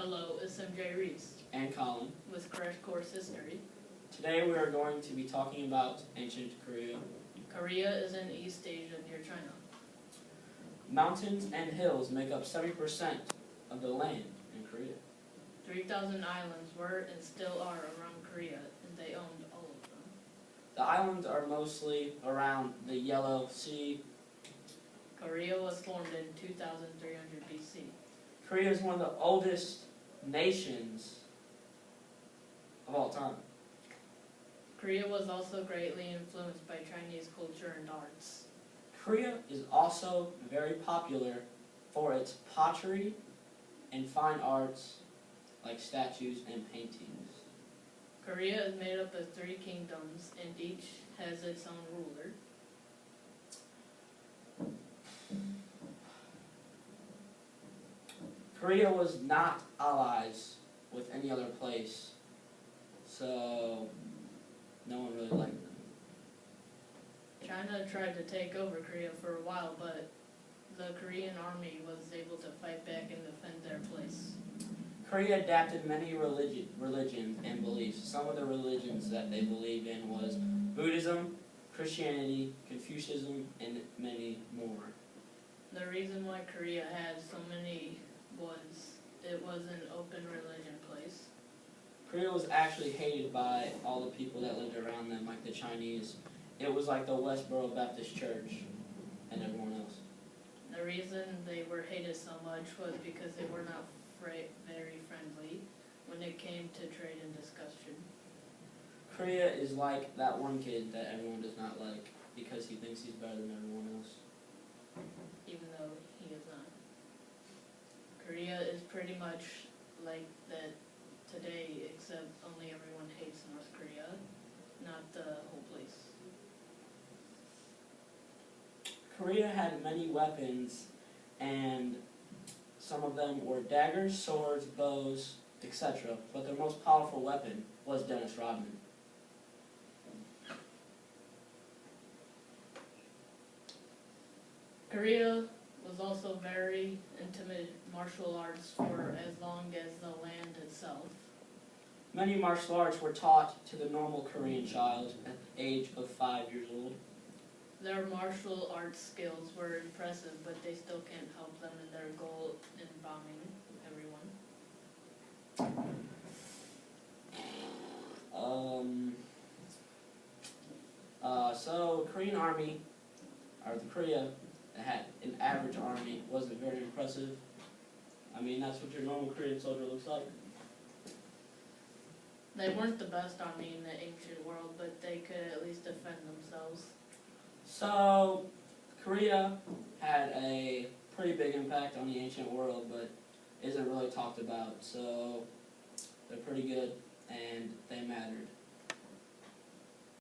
Hello, it's MJ Reese and Colin. with Crash Course History. Today we are going to be talking about ancient Korea. Korea is in East Asia near China. Mountains and hills make up 70% of the land in Korea. 3,000 islands were and still are around Korea, and they owned all of them. The islands are mostly around the Yellow Sea. Korea was formed in 2300 BC. Korea is one of the oldest nations of all time. Korea was also greatly influenced by Chinese culture and arts. Korea is also very popular for its pottery and fine arts like statues and paintings. Korea is made up of 3 kingdoms, and each has its own ruler. Korea was not allies with any other place, so no one really liked them. China tried to take over Korea for a while, but the Korean army was able to fight back and defend their place. Korea adapted many religions and beliefs. Some of the religions that they believed in was Buddhism, Christianity, Confucianism, and many more. The reason why Korea had so many was it was an open religion place. Korea was actually hated by all the people that lived around them, like the Chinese. It was like the Westboro Baptist Church and everyone else. The reason they were hated so much was because they were not very friendly when it came to trade and discussion. Korea is like that one kid that everyone does not like because he thinks he's better than everyone else. Even though he is not. Korea is pretty much like that today, except only everyone hates North Korea, not the whole place. Korea had many weapons, and some of them were daggers, swords, bows, etc. But their most powerful weapon was Dennis Rodman. Korea was also very intimate martial arts for as long as the land itself. Many martial arts were taught to the normal Korean child at the age of 5 years old. Their martial arts skills were impressive, but they still can't help them in their goal in bombing everyone. So Korean army, or the Korea that had an average army, wasn't very impressive. I mean, that's what your normal Korean soldier looks like. They weren't the best army in the ancient world, but they could at least defend themselves. So, Korea had a pretty big impact on the ancient world, but isn't really talked about. So, they're pretty good, and they mattered.